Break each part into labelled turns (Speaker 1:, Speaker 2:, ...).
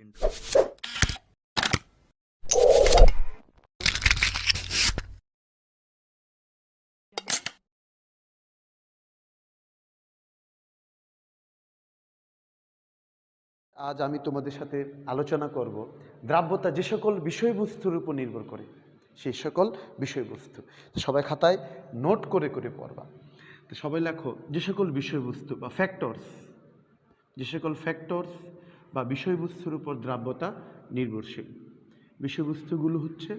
Speaker 1: Comment
Speaker 2: আজ আমি তোমাদের সাথে আলোচনা করব দ্রাব্যতা যে সকল বিষয়বস্তুর উপর নির্ভর করে সেই সকল বিষয়বস্তু। সবাই খাতায় নোট করে করে পড়বা। তো সবাই লেখো যে সকল বিষয়বস্তু বা ফ্যাক্টরস, যে সকল ফ্যাক্টরস বা বিষয়বস্তুর উপর দ্রাব্যতা নির্ভরশীল। বিষয়বস্তুগুলো হচ্ছে: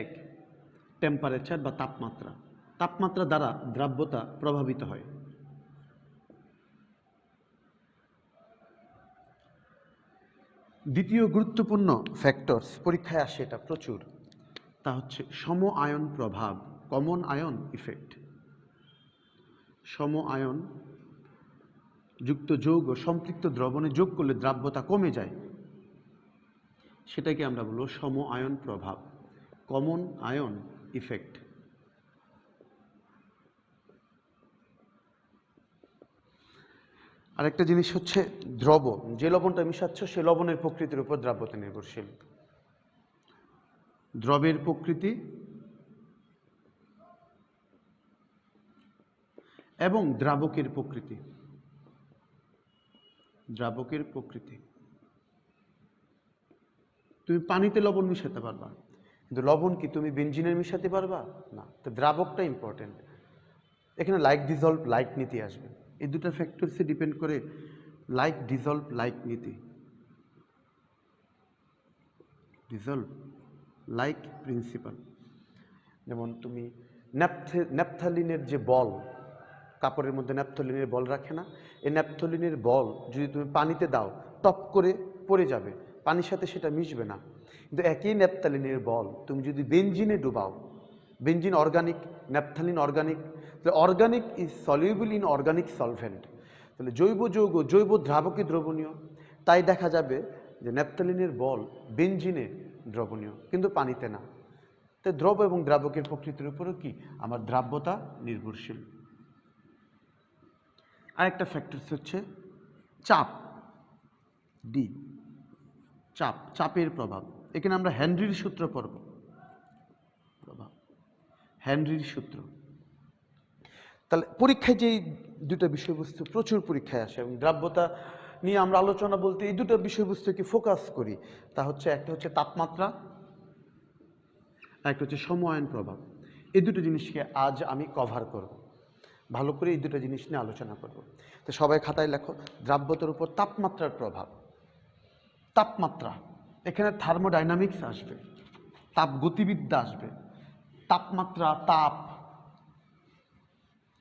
Speaker 2: এক, টেম্পারেচার বা তাপমাত্রা। তাপমাত্রা দ্বারা দ্রাব্যতা প্রভাবিত হয়। দ্বিতীয় গুরুত্বপূর্ণ ফ্যাক্টরস, পরীক্ষায় আসে এটা প্রচুর, তা হচ্ছে সম আয়ন প্রভাব, কমন আয়ন ইফেক্ট। সম আয়ন যুক্ত যৌগ সম্পৃক্ত দ্রবণে যোগ করলে দ্রাব্যতা কমে যায়, সেটাকে আমরা বলবো সম আয়ন প্রভাব, কমন আয়ন ইফেক্ট। আরেকটা জিনিস হচ্ছে দ্রবণ, যে লবণটা মিশাচ্ছ সে লবণের প্রকৃতির উপর দ্রাব্যতা নির্ভরশীল। দ্রবের প্রকৃতি এবং দ্রাবকের প্রকৃতি। দ্রাবকের প্রকৃতি, তুমি পানিতে লবণ মিশাতে পারবা, কিন্তু লবণ কি তুমি বেনজিনে মিশাতে পারবা? না। তো দ্রাবকটা ইম্পর্টেন্ট। এখানে লাইক ডিজলভ লাইক নীতি আসবে। এই দুটো ফ্যাক্টরসে ডিপেন্ড করে লাইক ডিজলভ লাইক নীতি, ডিজলভ লাইক প্রিন্সিপাল। যেমন তুমি ন্যাপথালিনের যে বল, কাপড়ের মধ্যে ন্যাপথলিনের বল রাখে না, এই ন্যাপথলিনের বল যদি তুমি পানিতে দাও টপ করে পড়ে যাবে, পানির সাথে সেটা মিশবে না। কিন্তু একই ন্যাপথলিনের বল তুমি যদি বেনজিনে ডুবাও, বেনজিন অর্গানিক, ন্যাপথলিন অর্গানিক, তাহলে organic is soluble in organic solvent, তাহলে জৈব যৌগ জৈব দ্রাবকে দ্রবণীয়। তাই দেখা যাবে যে ন্যাপথলিনের বল বেনজিনে দ্রবণীয়, কিন্তু পানিতে না। তাই দ্রব এবং দ্রাবকের প্রকৃতির উপরও কি আমার দ্রাব্যতা নির্ভরশীল। আরেকটা ফ্যাক্টরস হচ্ছে চাপ, ডি, চাপ, চাপের প্রভাব। এখানে আমরা হেনরির সূত্র পড়ব, প্রভাব, হেনরির সূত্র। তাহলে পরীক্ষায় যে দুটো বিষয়বস্তু প্রচুর পরীক্ষায় আসে এবং দ্রাব্যতা নিয়ে আমরা আলোচনা বলতে এই দুটো বিষয়বস্তুকে ফোকাস করি, তা হচ্ছে একটা হচ্ছে তাপমাত্রা, একটা হচ্ছে সম আয়ন প্রভাব। এই দুটো জিনিসকে আজ আমি কভার করব, ভালো করে এই দুটো জিনিস নিয়ে আলোচনা করব। তো সবাই খাতায় লেখো দ্রাব্যতার উপর তাপমাত্রার প্রভাব। তাপমাত্রা, এখানে থার্মোডাইনামিক্স আসবে, তাপ গতিবিদ্যা আসবে। তাপমাত্রা,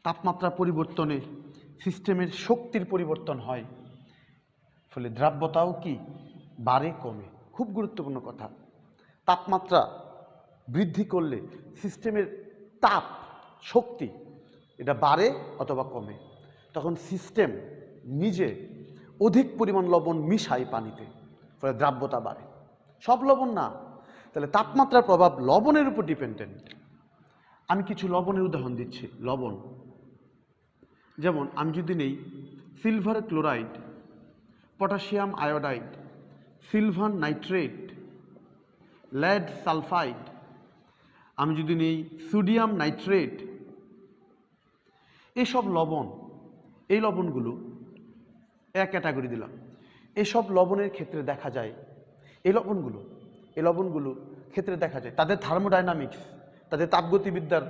Speaker 2: তাপমাত্রা পরিবর্তনে সিস্টেমের শক্তির পরিবর্তন হয়, ফলে দ্রাব্যতাও কি বাড়ে কমে। খুব গুরুত্বপূর্ণ কথা। তাপমাত্রা বৃদ্ধি করলে সিস্টেমের তাপ শক্তি এটা বাড়ে অথবা কমে, তখন সিস্টেম নিজে অধিক পরিমাণ লবণ মিশায় পানিতে, ফলে দ্রাব্যতা বাড়ে। সব লবণ না, তাহলে তাপমাত্রার প্রভাব লবণের উপর ডিপেন্ডেন্ট। আমি কিছু লবণের উদাহরণ দিচ্ছি। লবণ যেমন আমি যদি নেই silver chloride, potassium iodide, silver nitrate, lead sulphide, আমি যদি নেই সোডিয়াম নাইট্রেট, এসব লবণ, এই লবণগুলো এক ক্যাটাগরি দিলাম। এসব লবণের ক্ষেত্রে দেখা যায়, এই লবণগুলো ক্ষেত্রে দেখা যায় তাদের থার্মোডাইনামিক্স, তাদের তাপগতিবিদ্যার,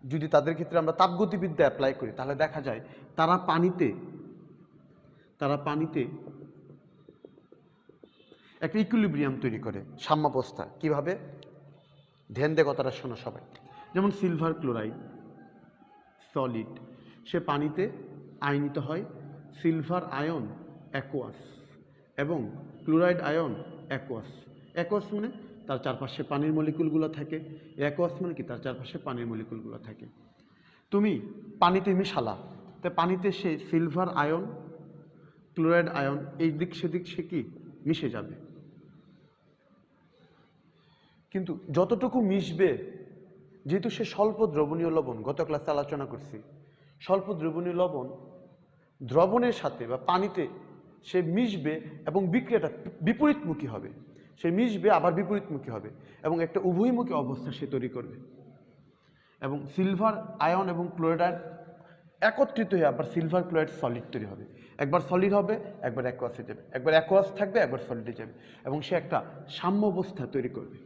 Speaker 2: যদি তাদের ক্ষেত্রে আমরা তাপগতিবিদ্যা অ্যাপ্লাই করি তাহলে দেখা যায় তারা পানিতে একটা ইকুইলিব্রিয়াম তৈরি করে, সাম্যাবস্থা। কিভাবে? ধ্যান দিয়ে কথাটা শোনো সবাই। যেমন সিলভার ক্লোরাইড সলিড, সে পানিতে আয়নিত হয় সিলভার আয়ন অ্যাকোয়াস এবং ক্লোরাইড আয়ন অ্যাকোয়াস। অ্যাকোয়াস মানে তার চারপাশে পানির মলিকুলগুলো থাকে, অ্যাকোয়াস মানে কি তার চারপাশে পানির মলিকুলগুলো থাকে। তুমি পানিতে মিশালা, তাই পানিতে সে সিলভার আয়ন ক্লোরাইড আয়ন এই দিক সেদিক সে কি মিশে যাবে, কিন্তু যতটুকু মিশবে, যেহেতু সে স্বল্প দ্রবণীয় লবণ, গত ক্লাসে আলোচনা করছি, স্বল্প দ্রবণীয় লবণ দ্রবণের সাথে বা পানিতে সে মিশবে এবং বিক্রিয়াটা বিপরীতমুখী হবে। সে মিশবে আবার বিপরীতমুখী হবে এবং একটা উভয়মুখী অবস্থা সে তৈরি করবে। এবং সিলভার আয়ন এবং ক্লোরাইড একত্রিত হয়ে আবার সিলভার ক্লোরাইড সলিড তৈরি হবে। একবার সলিড হবে, একবার অ্যাকোয়াসে যাবে, একবার অ্যাকোয়াস থাকবে, একবার সলিডে যাবে এবং সে একটা সাম্যাবস্থা তৈরি করবে।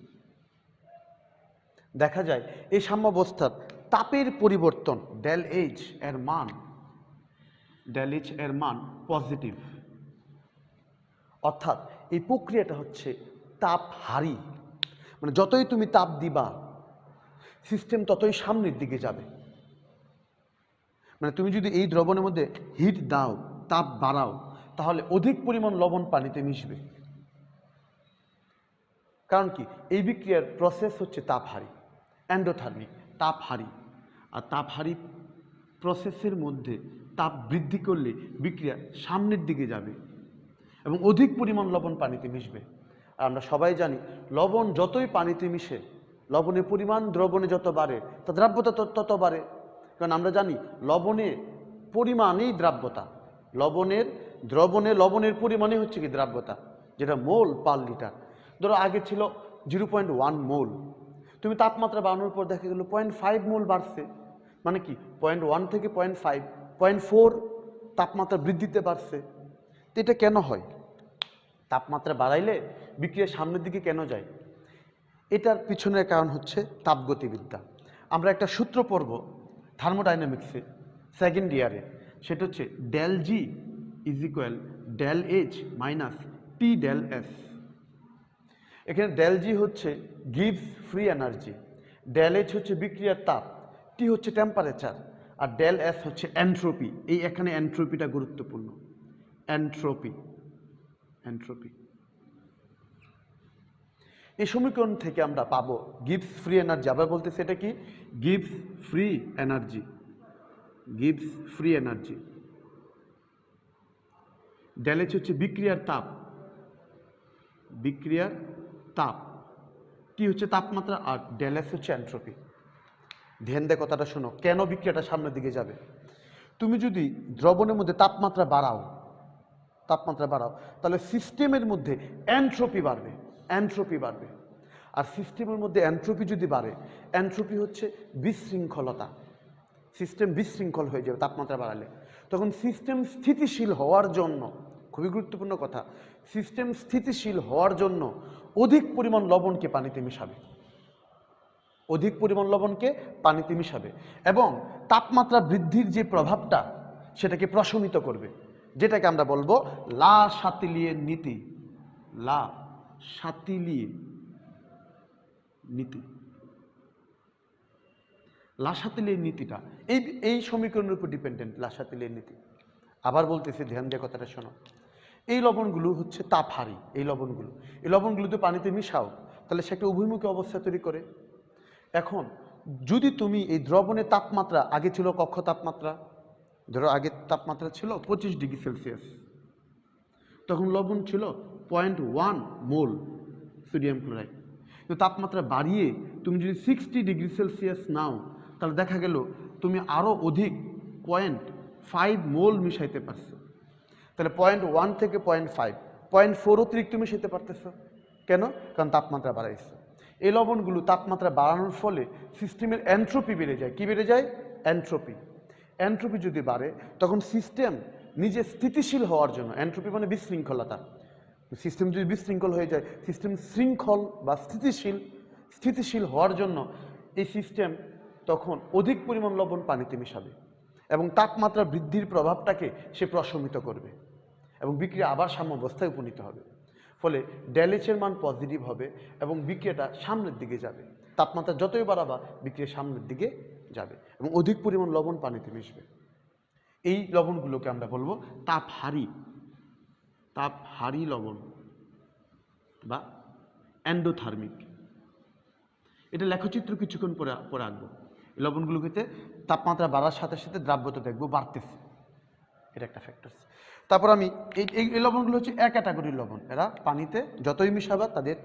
Speaker 2: দেখা যায় এই সাম্যাবস্থার তাপের পরিবর্তন ডেল এইচ এর মান পজিটিভ, অর্থাৎ এই প্রক্রিয়াটা হচ্ছে তাপ হারি। মানে যতই তুমি তাপ দিবা সিস্টেম ততই সামনের দিকে যাবে। মানে তুমি যদি এই দ্রবণের মধ্যে হিট দাও, তাপ বাড়াও, তাহলে অধিক পরিমাণ লবণ পানিতে মিশবে। কারণ কি, এই বিক্রিয়ার প্রসেস হচ্ছে তাপহারি, এন্ডোথার্মিক, তাপহারি। আর তাপহারি প্রসেসের মধ্যে তাপ বৃদ্ধি করলে বিক্রিয়া সামনের দিকে যাবে এবং অধিক পরিমাণ লবণ পানিতে মিশবে। আর আমরা সবাই জানি লবণ যতই পানিতে মিশে, লবণের পরিমাণ দ্রবণে যত বাড়ে তা দ্রাব্যতা তত বাড়ে। কারণ আমরা জানি লবণের পরিমাণেই দ্রাব্যতা, লবণের পরিমাণই হচ্ছে কি দ্রাব্যতা, যেটা মোল পার লিটার। ধরো আগে ছিল 0.1 মোল, তুমি তাপমাত্রা বাড়ানোর পর দেখা গেল 0.5 মোল বাড়ছে। মানে কি 0.1 থেকে 0.5, 0.4 তাপমাত্রা বৃদ্ধিতে বাড়ছে। তো এটা কেন হয়? তাপমাত্রা বাড়াইলে বিক্রিয়া সামনের দিকে কেন যায়? এটার পিছনের কারণ হচ্ছে তাপগতিবিদ্যা। আমরা একটা সূত্র পড়ব থার্মোডাইনামিক্সে সেকেন্ড ইয়ারে, সেটা হচ্ছে del G is equal del H minus T del S. এখানে ডেল জি হচ্ছে গিভস ফ্রি এনার্জি, ডেল এইচ হচ্ছে বিক্রিয়ার তাপ, টি হচ্ছে টেম্পারেচার, আর ডেল এস হচ্ছে এন্ট্রপি। এই এখানে এন্ট্রপিটা গুরুত্বপূর্ণ। এন্ট্রপি এই সমীকরণ থেকে আমরা পাবো গিভস ফ্রি এনার্জি। আবার বলতেছি এটা কি, গিভস ফ্রি এনার্জি। ডেল এইচ হচ্ছে বিক্রিয়ার তাপ, টি হচ্ছে তাপমাত্রা, আর ডেল এস হচ্ছে এন্ট্রপি। ধ্যান দিয়ে কথাটা শোনো, কেন বিক্রিয়াটা সামনের দিকে যাবে। তুমি যদি দ্রবণের মধ্যে তাপমাত্রা বাড়াও, তাহলে সিস্টেমের মধ্যে এন্ট্রপি বাড়বে। আর সিস্টেমের মধ্যে এন্ট্রপি যদি বাড়ে, এন্ট্রপি হচ্ছে বিশৃঙ্খলতা। সিস্টেম বিশৃঙ্খল হয়ে যাবে তাপমাত্রা বাড়ালে। তখন সিস্টেম স্থিতিশীল হওয়ার জন্য, খুবই গুরুত্বপূর্ণ কথা, সিস্টেম স্থিতিশীল হওয়ার জন্য অধিক পরিমাণ লবণকে পানিতে মিশাবে এবং তাপমাত্রা বৃদ্ধির যে প্রভাবটা সেটাকে প্রশমিত করবে, যেটাকে আমরা বলবো লা শাতিলিয়ের নীতিটা এই সমীকরণের উপর ডিপেন্ডেন্ট। লা শাতিলিয়ের নীতি, আবার বলতেছি, ধ্যান দিয়ে কথাটা শোনো। এই লবণগুলো হচ্ছে তাপহারি। এই লবণগুলোতে পানিতে মিশাও, তাহলে সে একটা উভয়মুখী অবস্থা তৈরি করে। এখন যদি তুমি এই দ্রবণের তাপমাত্রা, আগে ছিল কক্ষ তাপমাত্রা, ধরো আগের তাপমাত্রা ছিল 25 ডিগ্রি সেলসিয়াস, তখন লবণ ছিল 0.1 মোল সোডিয়াম ক্লোরাইড। তো তাপমাত্রা বাড়িয়ে তুমি যদি 60 ডিগ্রি সেলসিয়াস নাও, তাহলে দেখা গেল তুমি আরও অধিক 0.5 মোল মিশাইতে পারছো। তাহলে 0.1 থেকে 0.5, 0.4 অতিরিক্ত মিশাইতে পারতেছ। কেন? কারণ তাপমাত্রা বাড়াইছে। এই লবণগুলো তাপমাত্রা বাড়ানোর ফলে সিস্টেমের এন্ট্রপি বেড়ে যায়। কি বেড়ে যায়? এন্ট্রপি যদি বাড়ে, তখন সিস্টেম নিজে স্থিতিশীল হওয়ার জন্য, এন্ট্রপি মানে বিশৃঙ্খলতা, সিস্টেম যদি বিশৃঙ্খল হয়ে যায়, সিস্টেম শৃঙ্খল বা স্থিতিশীল হওয়ার জন্য এই সিস্টেম তখন অধিক পরিমাণ লবণ পানিতে মিশাবে এবং তাপমাত্রা বৃদ্ধির প্রভাবটাকে সে প্রশমিত করবে এবং বিক্রিয়া আবার সাম্যাবস্থায় উপনীত হবে। ফলে ডেল এইচ এর মান পজিটিভ হবে এবং বিক্রিয়াটা সামনের দিকে যাবে। তাপমাত্রা যতই বাড়াবা বিক্রিয়া সামনের দিকে যাবে এবং অধিক পরিমাণ লবণ পানিতে মিশবে। এই লবণগুলোকে আমরা বলবো তাপহারি লবণ বা এন্ডোথার্মিক। এটা লেখচিত্র কিছুক্ষণ পরে আঁকবো। এই লবণগুলোকে তাপমাত্রা বাড়ার সাথে সাথে দ্রাব্যতা দেখবো বাড়তেছে, এটা একটা ফ্যাক্টর। তারপর আমি এই লবণগুলো হচ্ছে এক ক্যাটাগরির লবণ। এরা পানিতে যতই মিশাবা তাদের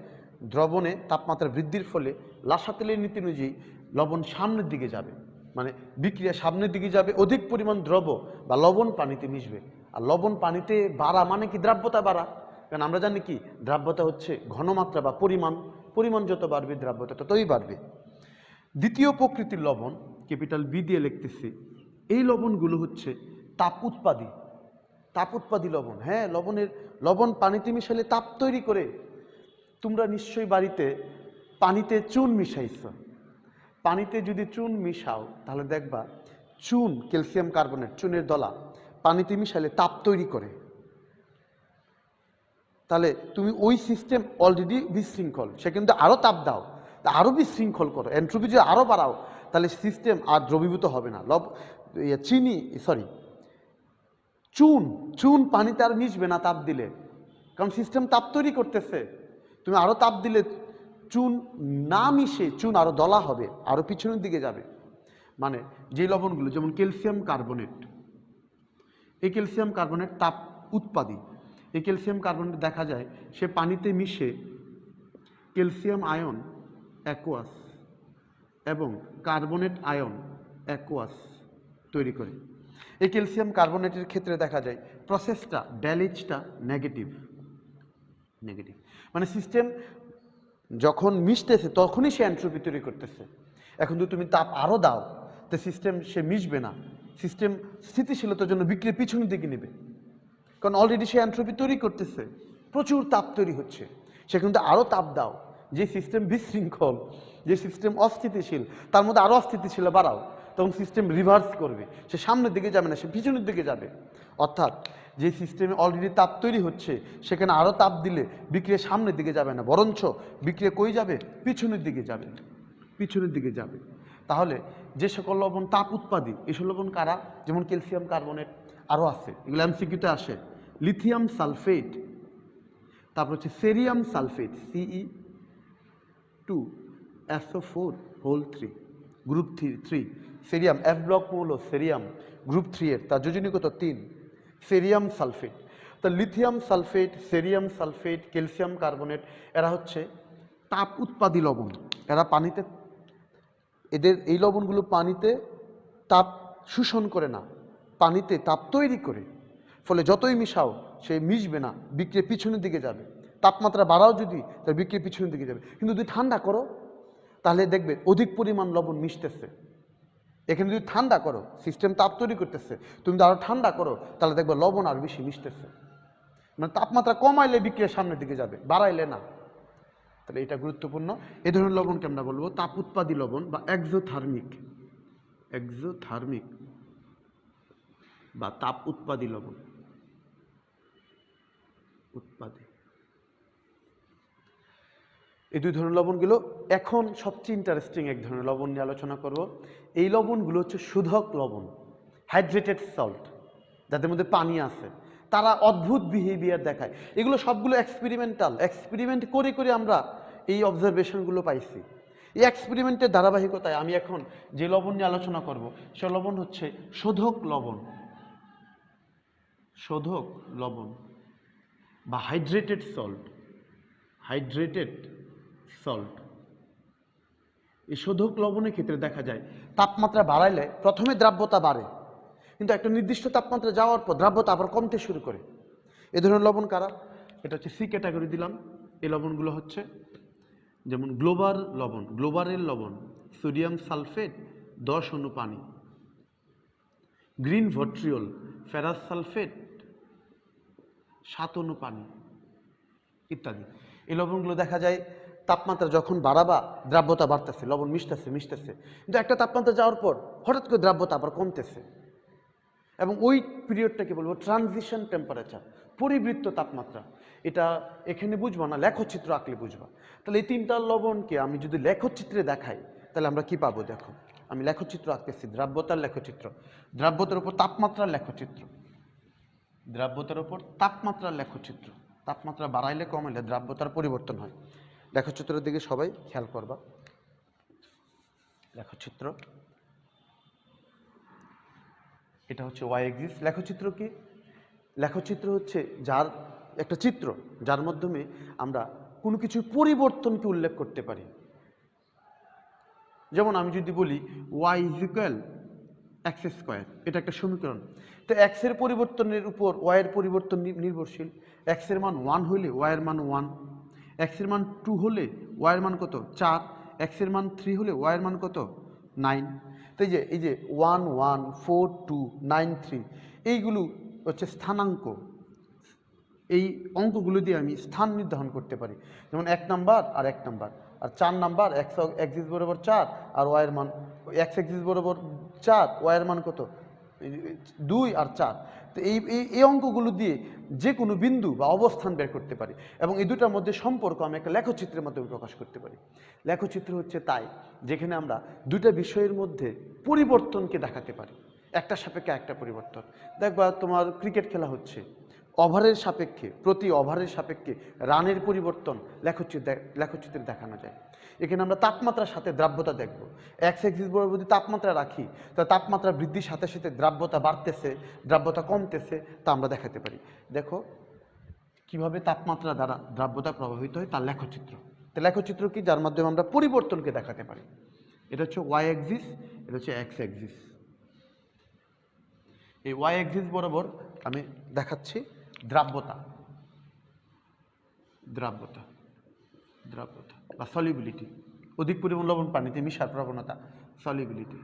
Speaker 2: দ্রবণে তাপমাত্রা বৃদ্ধির ফলে লা শাতিলিয়ের নীতি অনুযায়ী লবণ সামনের দিকে যাবে, মানে বিক্রিয়া সামনের দিকে যাবে, অধিক পরিমাণ দ্রব বা লবণ পানিতে মিশবে আর লবণ পানিতে বাড়া মানে কি দ্রাব্যতা বাড়া, কারণ আমরা জানি কি দ্রাব্যতা হচ্ছে ঘনমাত্রা বা পরিমাণ, পরিমাণ যত বাড়বে দ্রাব্যতা ততই বাড়বে। দ্বিতীয় প্রকৃতির লবণ ক্যাপিটাল বি দিয়ে লিখতেছি, এই লবণগুলো হচ্ছে তাপ উৎপাদী, তাপ উৎপাদী লবণ। হ্যাঁ, লবণ পানিতে মিশালে তাপ তৈরি করে। তোমরা নিশ্চয়ই বাড়িতে পানিতে চুন মিশাইছ, পানিতে যদি চুন মিশাও তাহলে দেখবা চুন, ক্যালসিয়াম কার্বনেট, চুনের দলা পানিতে মিশালে তাপ তৈরি করে। তাহলে তুমি ওই সিস্টেম অলরেডি বিশৃঙ্খল, সে কিন্তু আরও তাপ দাও, তা আরও বিশৃঙ্খল করো, এন্ট্রপি যদি আরও বাড়াও তাহলে সিস্টেম আর দ্রবীভূত হবে না। চুন পানিতে আর মিশবে না তাপ দিলে, কারণ সিস্টেম তাপ তৈরি করতেছে। তুমি আরও তাপ দিলে চুন না মিশে চুন আরও দলা হবে, আরও পিছনের দিকে যাবে। মানে যে লবণগুলো যেমন ক্যালসিয়াম কার্বনেট, এই ক্যালসিয়াম কার্বনেট তাপ উৎপাদী। এই ক্যালসিয়াম কার্বনেট দেখা যায় সে পানিতে মিশে ক্যালসিয়াম আয়ন অ্যাকোয়াস এবং কার্বনেট আয়ন অ্যাকোয়াস তৈরি করে। এই ক্যালসিয়াম কার্বনেটের ক্ষেত্রে দেখা যায় প্রসেসটা, ড্যালেজটা নেগেটিভ, মানে সিস্টেম যখন মিশতেছে তখনই সে এন্ট্রপি তৈরি করতেছে। এখন যদি তুমি তাপ আরও দাও তো সিস্টেম সে মিশবে না, সিস্টেম স্থিতিশীলতার জন্য বিক্রিয়া পিছনের দিকে নেবে, কারণ অলরেডি সে এন্ট্রপি তৈরি করতেছে, প্রচুর তাপ তৈরি হচ্ছে। সে কিন্তু আরও তাপ দাও, যে সিস্টেম বিশৃঙ্খল, যে সিস্টেম অস্থিতিশীল, তার মধ্যে আরও অস্থিতিশীল বাড়াও, তখন সিস্টেম রিভার্স করবে, সে সামনের দিকে যাবে না, সে পিছনের দিকে যাবে। অর্থাৎ যে সিস্টেমে অলরেডি তাপ তৈরি হচ্ছে সেখানে আরও তাপ দিলে বিক্রিয়া সামনের দিকে যাবে না, বরঞ্চ বিক্রিয়া কই যাবে? পিছনের দিকে যাবে, পিছনের দিকে যাবে। তাহলে যে সকল লবণ তাপ উৎপাদী, এসব লবণ কারা? যেমন ক্যালসিয়াম কার্বনেট, আরও আছে, এগুলো এমসিকিউতে আসে। লিথিয়াম সালফেট, তারপর হচ্ছে cerium sulphate, Ce2SO4 group 3, cerium F block মৌল সেরিয়াম গ্রুপ 3 এর, তার যোজনীগত 3, সেরিয়াম সালফেট। তো lithium sulphate, cerium sulphate, calcium carbonate এরা হচ্ছে তাপ উৎপাদী লবণ। এরা পানিতে, এই লবণগুলো পানিতে তাপ শোষণ করে না, পানিতে তাপ তৈরি করে। ফলে যতই মিশাও সে মিশবে না, বিক্রিয়া পিছনের দিকে যাবে। তাপমাত্রা বাড়াও যদি, তার বিক্রিয়া পিছনের দিকে যাবে। কিন্তু যদি ঠান্ডা করো তাহলে দেখবে অধিক পরিমাণ লবণ মিশতেছে। এখানে যদি ঠান্ডা করো, সিস্টেম তাপ তৈরি করতেছে, তুমি যদি আরও ঠান্ডা করো তাহলে দেখবে লবণ আর বেশি মিশতেছে। মানে তাপমাত্রা কমাইলে বিক্রিয়া সামনের দিকে যাবে, বাড়াইলে না। তাহলে এটা গুরুত্বপূর্ণ। এই ধরনের লবণকে আমরা বলবো তাপ উৎপাদী লবণ বা এক্সোথার্মিক বা তাপ উৎপাদী লবণ, উৎপাদী। এই দুই ধরনের লবণগুলো। এখন সবচেয়ে ইন্টারেস্টিং এক ধরনের লবণ নিয়ে আলোচনা করব। এই লবণগুলো হচ্ছে শোধক লবণ, হাইড্রেটেড সল্ট, যাদের মধ্যে পানি আছে। তারা অদ্ভুত বিহেভিয়ার দেখায়। এগুলো সবগুলো এক্সপেরিমেন্টাল, এক্সপেরিমেন্ট করে করে আমরা এই অবজারভেশনগুলো পাইছি। এই এক্সপেরিমেন্টের ধারাবাহিকতায় আমি এখন যে লবণ নিয়ে আলোচনা করব সে লবণ হচ্ছে শোধক লবণ, শোধক লবণ বা হাইড্রেটেড সল্ট, হাইড্রেটেড সল্ট। এই শোধক লবণের ক্ষেত্রে দেখা যায় তাপমাত্রা বাড়াইলে প্রথমে দ্রাব্যতা বাড়ে, কিন্তু একটা নির্দিষ্ট তাপমাত্রা যাওয়ার পর দ্রাব্যতা আবার কমতে শুরু করে। এ ধরনের লবণ কারা? এটা হচ্ছে সি ক্যাটাগরি দিলাম। এই লবণগুলো হচ্ছে যেমন গ্লোবাল লবণ, গ্লোবারের লবণ, সোডিয়াম সালফেট 10 অণু পানি, গ্রিন ভট্রিওল, ফেরাস সালফেট 7 অণু পানি ইত্যাদি। এই লবণগুলো দেখা যায় তাপমাত্রা যখন বাড়াবা দ্রাব্যতা বাড়তেছে, লবণ মিশতেছে, কিন্তু একটা তাপমাত্রা যাওয়ার পর হঠাৎ করে দ্রাব্যতা আবার কমতেছে। এবং ওই পিরিয়ডটাকে বলবো ট্রানজিশন টেম্পারেচার, পরিবৃত্ত তাপমাত্রা। এটা এখানে বুঝবা না, লেখচিত্র আঁকলে বুঝবা। তাহলে এই তিনটা লবণকে আমি যদি লেখচিত্রে দেখাই তাহলে আমরা কি পাবো? দেখো, আমি লেখচিত্র আঁকতেছি, দ্রাব্যতার লেখচিত্র, দ্রাব্যতার উপর তাপমাত্রার লেখচিত্র, দ্রাব্যতার উপর তাপমাত্রার লেখচিত্র। তাপমাত্রা বাড়াইলে কমাইলে দ্রাব্যতার পরিবর্তন হয়। লেখচিত্রের দিকে সবাই খেয়াল করবা। লেখচিত্র, এটা হচ্ছে ওয়াই এক্সিস। লেখচিত্র কি? লেখচিত্র হচ্ছে যার একটা চিত্র যার মাধ্যমে আমরা কোনো কিছু পরিবর্তনকে উল্লেখ করতে পারি। যেমন আমি যদি বলি y = এক্স স্কোয়ার, এটা একটা সমীকরণ। তো এক্সের পরিবর্তনের উপর ওয়াইয়ের পরিবর্তন নির্ভরশীল। এক্সের মান 1 হলে ওয়াইয়ের মান 1, এক্সের মান 2 হলে ওয়াইয়ের মান কত 4, এক্সের মান 3 হলে ওয়াইয়ের মান কত 9। তো এই যে 1 1 4 2 9 3 এইগুলো হচ্ছে স্থানাঙ্ক। এই অঙ্কগুলো দিয়ে আমি স্থান নির্ধারণ করতে পারি, যেমন 1 নাম্বার আর 1 নাম্বার, আর 4 নাম্বার এক্স এক্সিস বরাবর 4 আর ওয়াইয়ের মান এক্স এক্সিস বরাবর 4, ওয়াইয়ের মান কত 2 আর 4। তো এই অঙ্কগুলো দিয়ে যে কোনো বিন্দু বা অবস্থান বের করতে পারি, এবং এই দুটার মধ্যে সম্পর্ক আমি একটা লেখচিত্রের মাধ্যমে প্রকাশ করতে পারি। লেখচিত্র হচ্ছে তাই যেখানে আমরা দুটা বিষয়ের মধ্যে পরিবর্তনকে দেখাতে পারি, একটা সাপেক্ষে একটা পরিবর্তন। দেখবা তোমার ক্রিকেট খেলা হচ্ছে, ওভারের সাপেক্ষে প্রতি ওভারের সাপেক্ষে রানের পরিবর্তন লেখচিত্রে দেখানো যায়। এখানে আমরা তাপমাত্রার সাথে দ্রাব্যতা দেখব। এক্স এক্সিস বরাবর যদি তাপমাত্রা রাখি, তা তাপমাত্রা বৃদ্ধির সাথে সাথে দ্রাব্যতা বাড়তেছে, দ্রাব্যতা কমতেছে, তা আমরা দেখাতে পারি। দেখো কিভাবে তাপমাত্রা দ্বারা দ্রাব্যতা প্রভাবিত হয় তার লেখচিত্র। তো লেখচিত্র কি, যার মাধ্যমে আমরা পরিবর্তনকে দেখাতে পারি। এটা হচ্ছে ওয়াই এক্সিস, এটা হচ্ছে এক্স এক্সিস। এই ওয়াই এক্সিস বরাবর আমি দেখাচ্ছি দ্রাব্যতা, দ্রাব্যতা দ্রাব্যতা বা সলিবিলিটি, অধিক পরিমাণ লবণ পানিতে মিশার প্রবণতা, সলিবিলিটি।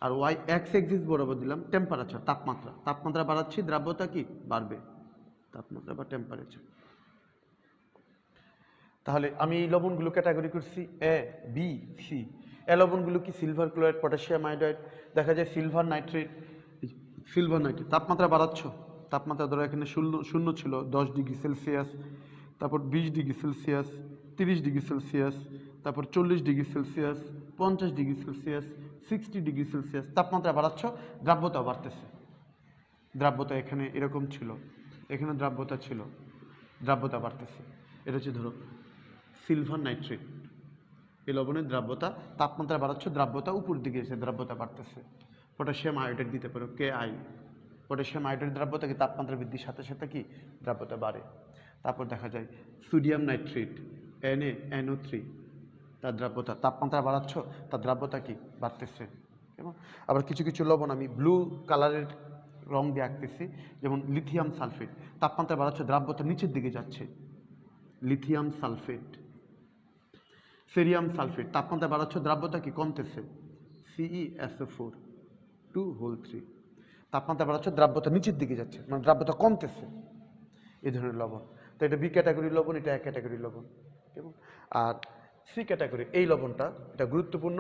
Speaker 2: আর ওয়াই এক্স এক্সিস বরাবর দিলাম টেম্পারেচার, তাপমাত্রা। তাপমাত্রা বাড়াচ্ছি, দ্রাব্যতা কি বাড়বে, তাপমাত্রা বা টেম্পারেচার। তাহলে আমি এই লবণগুলো ক্যাটাগরি করছি এ বি সি। এ লবণগুলো কি সিলভার ক্লোরাইড, পটাশিয়াম আয়োডাইড। দেখা যায় সিলভার নাইট্রেট, সিলভার নাইট্রেট। তাপমাত্রা বাড়াচ্ছ, তাপমাত্রা ধরো এখানে শূন্য ছিল 10 ডিগ্রি সেলসিয়াস, তারপর 20 ডিগ্রি সেলসিয়াস, 30 ডিগ্রি সেলসিয়াস, তারপর 40 degree Celsius, 50 degree Celsius, 60 degree Celsius. তাপমাত্রা বাড়াচ্ছ, দ্রাব্যতা বাড়তেছে। দ্রাব্যতা এখানে এরকম ছিল, এখানে দ্রাব্যতা ছিল, দ্রাব্যতা বাড়তেছে। এটা হচ্ছে ধরো সিলভার নাইট্রেট। এই লবণের দ্রাব্যতা, তাপমাত্রা বাড়াচ্ছ, দ্রাব্যতা উপর দিকে এসে দ্রাব্যতা বাড়তেছে। পটাশিয়াম আয়োডাইড দিতে পারো কে আই। পটাশিয়াম আয়োডাইড দ্রাব্যতা কি তাপমাত্রা বৃদ্ধির সাথে সাথে কি দ্রাব্যতা বাড়ে। তারপর দেখা যায় সোডিয়াম নাইট্রেট NaNO3, তার দ্রাব্যতা, তাপমাত্রা বাড়াচ্ছ, তার দ্রাব্যতা কি বাড়তেছে। কেমন? আবার কিছু কিছু লবণ আমি ব্লু কালারের রং দিয়ে আঁকতেছি, যেমন লিথিয়াম সালফেট। তাপমাত্রা বাড়াচ্ছ, দ্রাব্যতা নিচের দিকে যাচ্ছে, লিথিয়াম সালফেট। সেরিয়াম সালফেট, তাপমাত্রা বাড়াচ্ছ, দ্রাব্যতা কি কমতেছে, CeSO4 2 তাপমাত্রা বাড়াচ্ছ, দ্রাব্যতা নিচের দিকে যাচ্ছে, মানে দ্রাব্যতা কমতেছে। এই ধরনের লবণ। তো এটা বি ক্যাটাগরির লবণ, এটা এক ক্যাটাগরির লবণ। কেমন? আর সি ক্যাটাগরি এই লবণটা, এটা গুরুত্বপূর্ণ।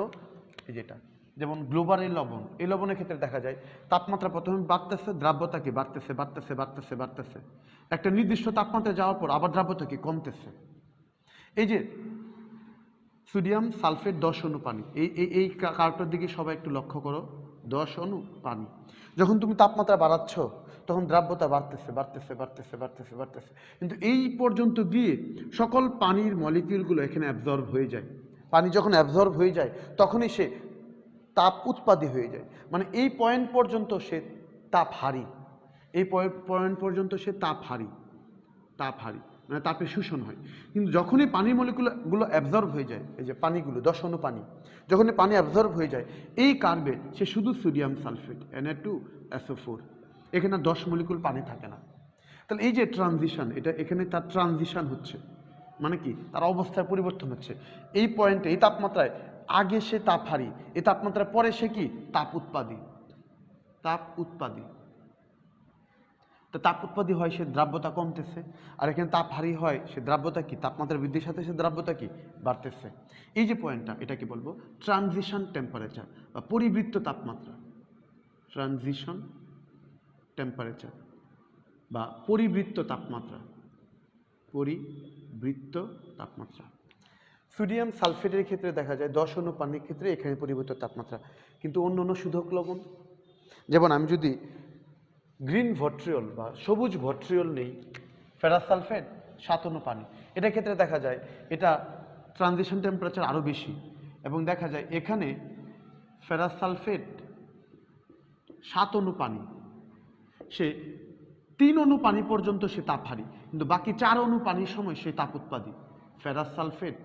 Speaker 2: এই যেটা যেমন গ্লোবারের লবণ, এই লবণের ক্ষেত্রে দেখা যায় তাপমাত্রা প্রথমে বাড়তেছে, দ্রাব্যতা কি বাড়তেছে বাড়তেছে বাড়তেছে বাড়তেছে, একটা নির্দিষ্ট তাপমাত্রা যাওয়ার পর আবার দ্রাব্যতা কি কমতেছে। এই যে সোডিয়াম সালফেট 10 অণু পানি, এই কার্ডটার দিকে সবাই একটু লক্ষ্য করো, 10 অণু পানি। যখন তুমি তাপমাত্রা বাড়াচ্ছ তখন দ্রাব্যতা বাড়তেছে বাড়তেছে বাড়তেছে বাড়তেছে বাড়তেছে, কিন্তু এই পর্যন্ত গিয়ে সকল পানির মলিকিউলগুলো এখানে অ্যাবজর্ব হয়ে যায়। পানি যখন অ্যাবজর্ব হয়ে যায় তখনই সে তাপ উৎপাদী হয়ে যায়, মানে এই পয়েন্ট পর্যন্ত সে তাপ হারি, এই পয়েন্ট পর্যন্ত সে তাপ হারি, মানে তাপের শোষণ হয়। কিন্তু যখনই পানির মলিকুলগুলো অ্যাবজর্ব হয়ে যায়, এই যে পানিগুলো 10 অণু পানি, যখনই পানি অ্যাবজর্ব হয়ে যায় এই কার্বে সে শুধু সোডিয়াম সালফেট Na2SO4, এখানে 10 মলিকুল পানি থাকে না। তাহলে এই যে ট্রানজিশন, এটা এখানে তার ট্রানজিশন হচ্ছে, মানে কি তার অবস্থার পরিবর্তন হচ্ছে। এই পয়েন্টে, এই তাপমাত্রায় আগে সে তাপ হারি, এই তাপমাত্রার পরে সে কি তাপ উৎপাদী। তো তাপ উৎপাদী হয়, সে দ্রাব্যতা কমতেছে। আর এখানে তাপ হারি হয়, সে দ্রাব্যতা কি তাপমাত্রা বৃদ্ধির সাথে সে দ্রাব্যতা কি বাড়তেছে। এই যে পয়েন্টটা, এটাকে বলবো ট্রানজিশন টেম্পারেচার বা পরিবৃত্ত তাপমাত্রা। ট্রানজিশন টেম্পারেচার বা পরিবৃত্ত তাপমাত্রা, পরিবৃত্ত তাপমাত্রা। সোডিয়াম সালফেটের ক্ষেত্রে দেখা যায় 10 অণু পানির ক্ষেত্রে এখানে পরিবৃত্ত তাপমাত্রা, কিন্তু অন্য অন্য শোধক লবণ, যেমন আমি যদি গ্রিন ভট্রিয়ল বা সবুজ ভট্রিয়ল নেই, ফেরাস সালফেট 7 অণু পানি, এটার ক্ষেত্রে দেখা যায় এটা ট্রানজিশন টেম্পারেচার আরও বেশি, এবং দেখা যায় এখানে ফেরাস সালফেট 7 অণু পানি, সে 3 অণু পানি পর্যন্ত সে তাপ হারি, কিন্তু বাকি 4 অণু পানির সময় সে তাপ উৎপাদী। ফেরাস সালফেট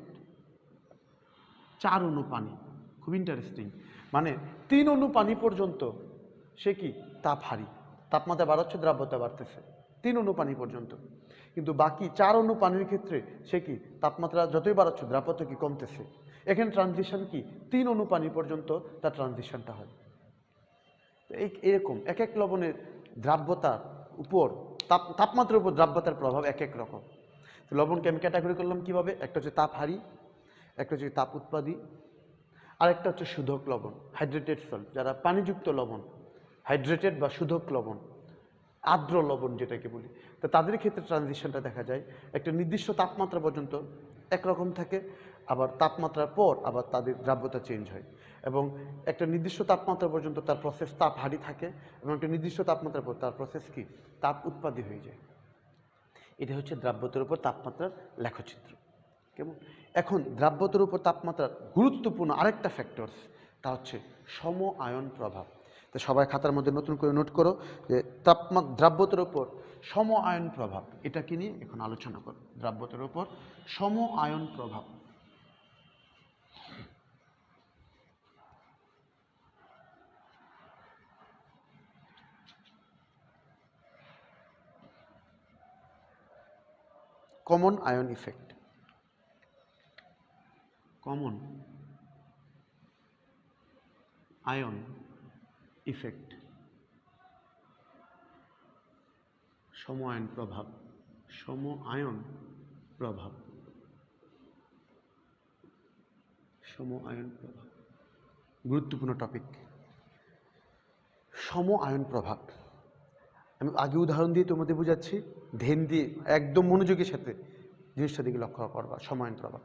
Speaker 2: 4 অণু পানি, খুব ইন্টারেস্টিং। মানে 3 অণু পানি পর্যন্ত সে কি তাপ হারি, তাপমাত্রা বাড়াচ্ছে, দ্রাব্যতা বাড়তেছে 3 অণু পানি পর্যন্ত। কিন্তু বাকি 4 অণু পানির ক্ষেত্রে সে কি তাপমাত্রা যতই বাড়াচ্ছে দ্রাব্যতা কি কমতেছে। এখানে ট্রানজিশন কি 3 অণু পানি পর্যন্ত তার ট্রানজিশনটা হয়। এরকম এক এক লবণের দ্রাব্যতার উপর তাপমাত্রার উপর দ্রাব্যতার প্রভাব এক এক রকম। তো লবণকে আমি ক্যাটাগরি করলাম কীভাবে, একটা হচ্ছে তাপহারী, একটা হচ্ছে তাপ উৎপাদী, আরেকটা হচ্ছে শোধক লবণ, হাইড্রেটেড সল্ট, যারা পানিযুক্ত লবণ, হাইড্রেটেড বা শোধক লবণ, আর্দ্র লবণ যেটাকে বলি। তো তাদের ক্ষেত্রে ট্রানজিশনটা দেখা যায় একটা নির্দিষ্ট তাপমাত্রা পর্যন্ত একরকম থাকে, আবার তাপমাত্রার পর আবার তাদের দ্রাব্যতা চেঞ্জ হয়, এবং একটা নির্দিষ্ট তাপমাত্রা পর্যন্ত তার প্রসেস তাপহারী থাকে, এবং একটা নির্দিষ্ট তাপমাত্রার পর তার প্রসেস কি তাপ উৎপাদী হয়ে যায়। এটা হচ্ছে দ্রাব্যতার উপর তাপমাত্রার লেখচিত্র। কেমন? এখন দ্রাব্যতার উপর তাপমাত্রার গুরুত্বপূর্ণ আরেকটা ফ্যাক্টরস, তা হচ্ছে সম আয়ন প্রভাব। তো সবাই খাতার মধ্যে নতুন করে নোট করো যে দ্রাব্যতার উপর সম আয়ন প্রভাব, এটা কি নিয়ে এখন আলোচনা করো। দ্রাব্যতার উপর সম আয়ন প্রভাব। Common ion effect, common ion effect, সম আয়ন প্রভাব, সম আয়ন প্রভাব, সম আয়ন প্রভাব, গুরুত্বপূর্ণ টপিক। সম আয়ন প্রভাব আমি আগে উদাহরণ দিয়ে তোমাদের বুঝাচ্ছি, ধ্যান দিয়ে একদম মনোযোগের সাথে জিনিসটা দিকে লক্ষ্য করবা। সম আয়ন প্রভাব,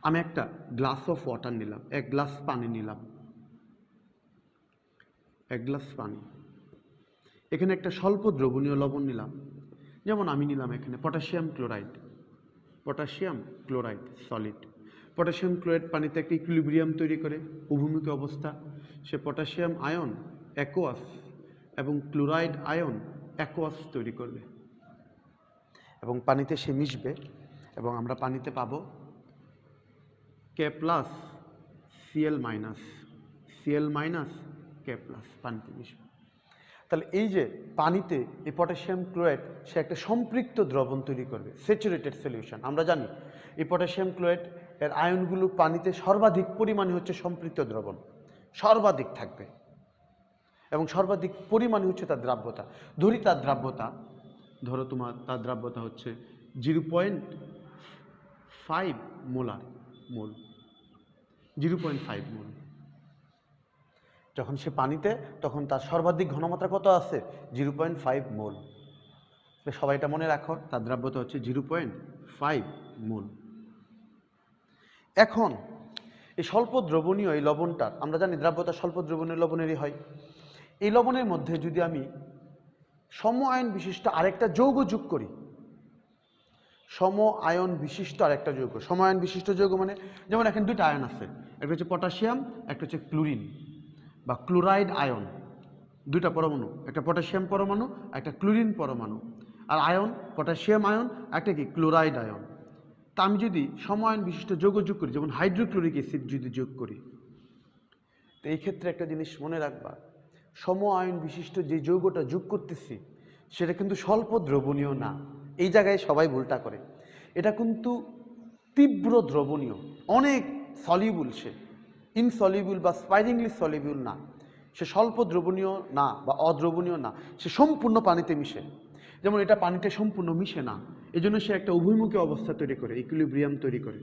Speaker 2: আমি একটা গ্লাস অফ ওয়াটার নিলাম, 1 গ্লাস পানি নিলাম, 1 গ্লাস পানি, এখানে একটা স্বল্প দ্রবণীয় লবণ নিলাম, যেমন আমি নিলাম এখানে potassium chloride, potassium chloride solid. Potassium chloride পানিতে একটা ইকুইলিব্রিয়াম তৈরি করে, উভমুখী অবস্থা, সে পটাশিয়াম আয়ন অ্যাকোয়াস এবং ক্লোরাইড আয়ন অ্যাকোয়াস তৈরি করবে এবং পানিতে সে মিশবে, এবং আমরা পানিতে পাবো K plus Cl minus, Cl minus K plus, পানিতে মিশবে। তাহলে এই যে পানিতে এই পটাশিয়াম ক্লোরাইড সে একটা সম্পৃক্ত দ্রবণ তৈরি করবে, স্যাচুরেটেড সলিউশন। আমরা জানি এই পটাশিয়াম ক্লোরাইড এর আয়নগুলো পানিতে সর্বাধিক পরিমাণে হচ্ছে সম্পৃক্ত দ্রবণ, সর্বাধিক থাকবে, এবং সর্বাধিক পরিমাণে হচ্ছে তার দ্রাব্যতা। ধরি তার দ্রাব্যতা, ধরো তার দ্রাব্যতা হচ্ছে 0.5 মোলার, মোল 0.5 মোল। যখন সে পানিতে, তখন তার সর্বাধিক ঘনমাত্রা কত আছে? 0.5 মোল। সবাই এটা মনে রাখো, তার দ্রাব্যতা হচ্ছে 0.5 মোল। এখন এই স্বল্প দ্রবণীয় এই লবণটার, আমরা জানি দ্রাব্যতা স্বল্প দ্রবণীয় লবণেরই হয়। এই লবণের মধ্যে যদি আমি সম আয়ন বিশিষ্ট আরেকটা যৌগ যোগ করি, সম আয়ন বিশিষ্ট আরেকটা যৌগ, সম আয়ন বিশিষ্ট যৌগ মানে যেমন এখানে 2টা আয়ন আছে, একটা হচ্ছে পটাশিয়াম, একটা হচ্ছে ক্লোরিন বা ক্লোরাইড আয়ন, 2টা পরমাণু, একটা পটাশিয়াম পরমাণু, একটা ক্লোরিন পরমাণু, আর আয়ন পটাশিয়াম আয়ন, একটা কি ক্লোরাইড আয়ন। তা আমি যদি সম আয়ন বিশিষ্ট যৌগ যোগ করি, যেমন হাইড্রোক্লোরিক অ্যাসিড যদি যোগ করি, তো এই ক্ষেত্রে একটা জিনিস মনে রাখবা, সম আয়ন বিশিষ্ট যে যৌগটা যোগ করতেছি সেটা কিন্তু স্বল্প দ্রবণীয় না। এই জায়গায় সবাই ভুলটা করে, এটা কিন্তু তীব্র দ্রবণীয়, অনেক সলিউবল, সে ইনসলিউবল বা স্পাইরিংলি সলিউবল না, সে স্বল্প দ্রবণীয় না বা অদ্রবণীয় না, সে সম্পূর্ণ পানিতে মিশে। যেমন এটা পানিতে সম্পূর্ণ মিশে না, এজন্য সে একটা উভয়মুখী অবস্থা তৈরি করে, ইকুইলিব্রিয়াম তৈরি করে।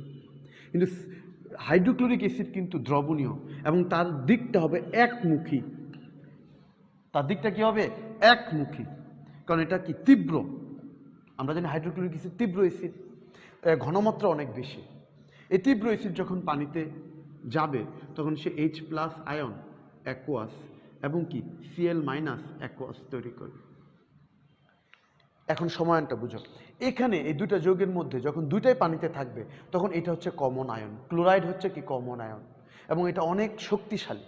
Speaker 2: কিন্তু হাইড্রোক্লোরিক অ্যাসিড কিন্তু দ্রবণীয় এবং তার দিকটা হবে একমুখী, তার দিকটা কি হবে? একমুখী, কারণ এটা কি তীব্র। আমরা জানি হাইড্রোক্লোরিক অ্যাসিড তীব্র অ্যাসিড, ঘনমাত্রা অনেক বেশি। এই তীব্র অ্যাসিড যখন পানিতে যাবে তখন সে H প্লাস আয়ন অ্যাকোয়াস এবং কি Cl মাইনাস অ্যাকোয়াস তৈরি করবে। এখন সমায়নটা বুঝো, এখানে এই 2টা যৌগের মধ্যে যখন 2টাই পানিতে থাকবে তখন এটা হচ্ছে কমন আয়ন, ক্লোরাইড হচ্ছে কি কমন আয়ন, এবং এটা অনেক শক্তিশালী।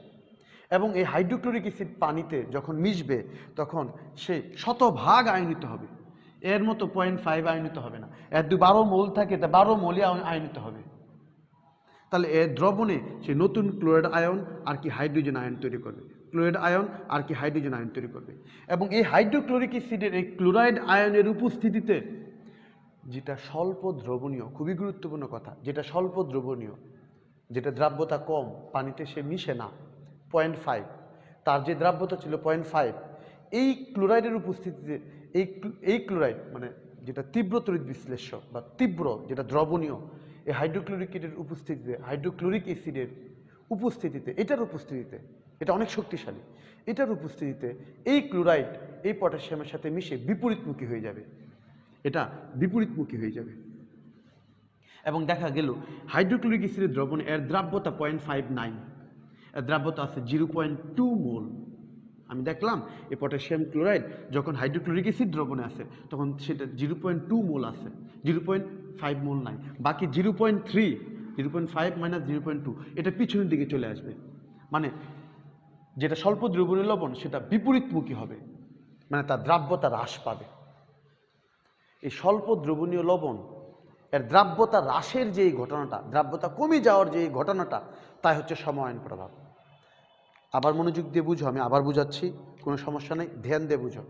Speaker 2: এবং এই হাইড্রোক্লোরিক অ্যাসিড পানিতে যখন মিশবে তখন সে শতভাগ আয়নিত হবে, এর মতো 0.5 আয়নিত হবে না। এর 12 মোল থাকে, তা 12 মোলই আয়নিত হবে। তাহলে এর দ্রবণে সে নতুন ক্লোরাইড আয়ন আর কি হাইড্রোজেন আয়ন তৈরি করবে, ক্লোরাইড আয়ন আর কি হাইড্রোজেন আয়ন তৈরি করবে। এবং এই হাইড্রোক্লোরিক অ্যাসিডের এই ক্লোরাইড আয়নের উপস্থিতিতে যেটা স্বল্প দ্রবণীয়, খুবই গুরুত্বপূর্ণ কথা, যেটা স্বল্প দ্রবণীয়, যেটা দ্রাব্যতা কম, পানিতে সে মিশে না, 0.5, তার যে দ্রাব্যতা ছিল 0.5, এই ক্লোরাইডের উপস্থিতিতে এই ক্লোরাইড মানে যেটা তীব্র তড়িৎ বিশ্লেষ্য বা তীব্র যেটা দ্রবণীয়, এই হাইড্রোক্লোরিক অ্যাসিডের উপস্থিতিতে, হাইড্রোক্লোরিক অ্যাসিডের উপস্থিতিতে, এটার উপস্থিতিতে, এটা অনেক শক্তিশালী, এটার উপস্থিতিতে এই ক্লোরাইড এই পটাশিয়ামের সাথে মিশে বিপরীতমুখী হয়ে যাবে, এটা বিপরীতমুখী হয়ে যাবে। এবং দেখা গেল হাইড্রোক্লোরিক অ্যাসিডের দ্রবণে এর দ্রাব্যতা 0.59, এর দ্রাব্যতা আছে 0.2 মোল। আমি দেখলাম এই পটাশিয়াম ক্লোরাইড যখন হাইড্রোক্লোরিক অ্যাসিড দ্রবণে আছে তখন সেটা 0.2 মোল আছে, 0.5 মোল নাই, বাকি 0.3, 0.5 মাইনাস 0.2 এটা পিছনের দিকে চলে আসবে। মানে যেটা স্বল্প দ্রবণীয় লবণ সেটা বিপরীতমুখী হবে, মানে তার দ্রাব্যতা হ্রাস পাবে। এই স্বল্প দ্রবণীয় লবণ এর দ্রাব্যতা হ্রাসের যে ঘটনাটা, দ্রাব্যতা কমে যাওয়ার যে ঘটনাটা, তাই হচ্ছে সময়ায়ন প্রভাব। আবার মনোযোগ দিয়ে বুঝো, আমি আবার বুঝাচ্ছি, কোনো সমস্যা নেই, ধ্যান দিয়ে বুঝো।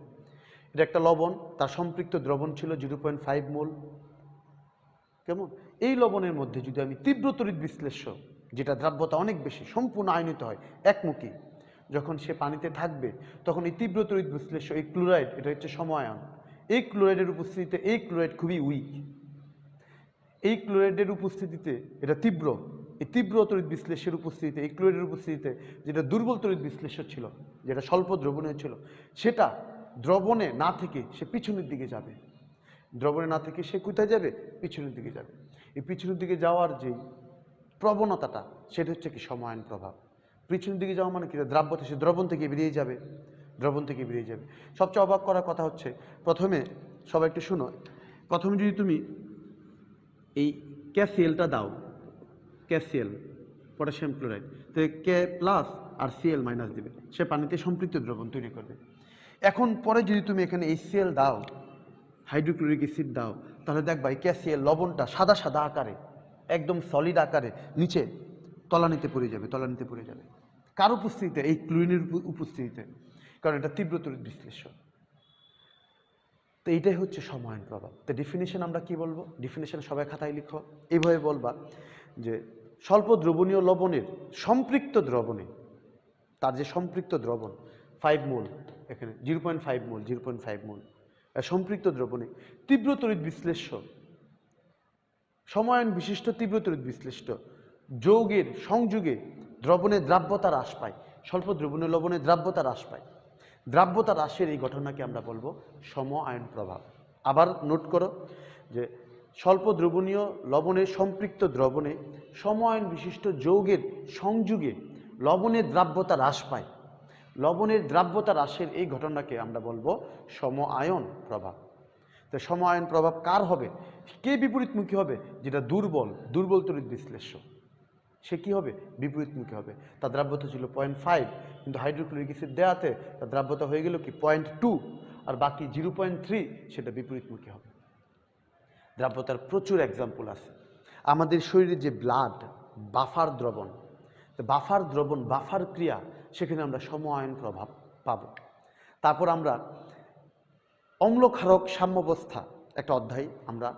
Speaker 2: এটা একটা লবণ, তার সম্পৃক্ত দ্রবণ ছিল 0.5 মোল। কেমন? এই লবণের মধ্যে যদি আমি তীব্র তড়িৎ বিশ্লেষ্য, যেটা দ্রাব্যতা অনেক বেশি, সম্পূর্ণ আয়নিত হয়, একমুখী, যখন সে পানিতে থাকবে তখন এই তীব্র তড়িৎ বিশ্লেষ্য, এই ক্লোরাইড, এটা হচ্ছে সময়ায়ন, এই ক্লোরাইডের উপস্থিতিতে, এই ক্লোরাইড খুবই উইক, এই ক্লোরাইডের উপস্থিতিতে এটা তীব্র, এই তীব্র তড়িৎ বিশ্লেষ্যের উপস্থিতিতে, এই ক্লোরাইডের উপস্থিতিতে যেটা দুর্বল তড়িৎ বিশ্লেষ্য ছিল, যেটা স্বল্প দ্রবণীয় ছিল, সেটা দ্রবণে না থেকে সে পিছনের দিকে যাবে, দ্রবণে না থেকে সে কোথায় যাবে? পিছনের দিকে যাবে। এই পিছনের দিকে যাওয়ার যে প্রবণতাটা, সেটা হচ্ছে কি সময়ায়ন প্রভাব। পিছনের দিকে যাওয়া মানে কি? দ্রাব্যতা সে দ্রবণ থেকে বেরিয়ে যাবে, দ্রবণ থেকে বেরিয়ে যাবে। সবচেয়ে অবাক করার কথা হচ্ছে, প্রথমে সবাই একটু শোনো, প্রথমে যদি তুমি এই ক্যাসিএলটা দাও, ক্যাসিএল পটাশিয়াম ক্লোরাইড, তো কে প্লাস আর সিএল মাইনাস দিবে, সে পানিতে সম্পৃক্ত দ্রবণ তৈরি করবে। এখন পরে যদি তুমি এখানে HCl দাও, হাইড্রোক্লোরিক অ্যাসিড দাও, তাহলে দেখবা এই ক্যাসিএল লবণটা সাদা সাদা আকারে, একদম সলিড আকারে নিচে তলানিতে পড়ে যাবে, তলানিতে পড়ে যাবে। কার উপস্থিতিতে? এই ক্লোরিনের উপস্থিতিতে, কারণ এটা তীব্র তড়িৎ বিশ্লেষ্য। তো এইটাই হচ্ছে সময়ায়ন প্রভাব। তো ডেফিনেশন আমরা কি বলবো? ডেফিনেশন সবাই খাতায় লিখো, এইভাবে বলবা যে স্বল্প দ্রবণীয় লবণের সম্পৃক্ত দ্রবণে, তার যে সম্পৃক্ত দ্রবণ 5 মোল, এখানে 0.5 মোল, 0.5 মোল সম্পৃক্ত দ্রবণে তীব্র তড়িৎ বিশ্লেষ্য, সময়ায়ন বিশিষ্ট তীব্র তড়িৎ বিশ্লেষ্য যৌগের সংযোগে দ্রবণের দ্রাব্যতা হ্রাস পায়, স্বল্প দ্রবণীয় লবণের দ্রাব্যতা হ্রাস পায়। দ্রাব্যতা হ্রাসের এই ঘটনাকে আমরা বলবো সময়ায়ন প্রভাব। আবার নোট করো যে স্বল্প দ্রবণীয় লবণের সম্পৃক্ত দ্রবণে সময়ায়ন বিশিষ্ট যৌগের সংযোগে লবণের দ্রাব্যতা হ্রাস পায়, লবণের দ্রাব্যতা হ্রাসের এই ঘটনাকে আমরা বলবো সময়ায়ন প্রভাব। তো সময়ায়ন প্রভাব কার হবে? কে বিপরীতমুখী হবে? যেটা দুর্বল, দুর্বল তড়িৎ বিশ্লেষ্য, সে কী হবে? বিপরীতমুখী হবে। তার দ্রাব্যতা ছিল 0.5, কিন্তু হাইড্রোক্লোরিক অ্যাসিড দেওয়াতে তার দ্রাব্যতা হয়ে গেল কি 0.2, আর বাকি 0.3 সেটা বিপরীতমুখী হবে। দ্রাব্যতার প্রচুর এক্সাম্পল আছে। আমাদের শরীরে যে ব্লাড, বাফার দ্রবণ, বাফার দ্রবণ, বাফার ক্রিয়া, সেখানে আমরা সময়ায়ন প্রভাব পাব। তারপর আমরা অম্লক্ষারক সাম্যাবস্থা একটা অধ্যায় আমরা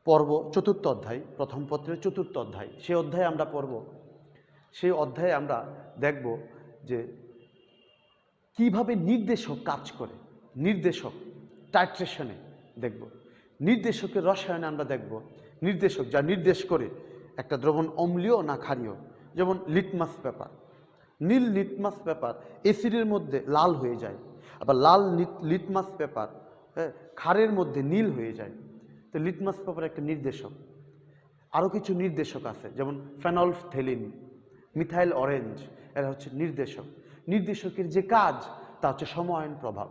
Speaker 2: পড়ব, চতুর্থ অধ্যায়, প্রথম পত্রের চতুর্থ অধ্যায়, সেই অধ্যায়ে আমরা পড়ব। সেই অধ্যায়ে আমরা দেখব যে কিভাবে নির্দেশক কাজ করে, নির্দেশক টাইট্রেশনে দেখব, নির্দেশকের রসায়নে আমরা দেখব নির্দেশক যা নির্দেশ করে একটা দ্রবণ অম্লীয় না ক্ষারীয়। যেমন লিটমাস পেপার, নীল লিটমাস পেপার অ্যাসিডের মধ্যে লাল হয়ে যায়, আবার লাল লিটমাস পেপার ক্ষারের মধ্যে নীল হয়ে যায়। তো লিটমাস পেপার একটা নির্দেশক। আরও কিছু নির্দেশক আছে, যেমন ফেনলফথেলিন, মিথাইল অরেঞ্জ, এরা হচ্ছে নির্দেশক। নির্দেশকের যে কাজ তা হচ্ছে সময়ায়ন প্রভাব।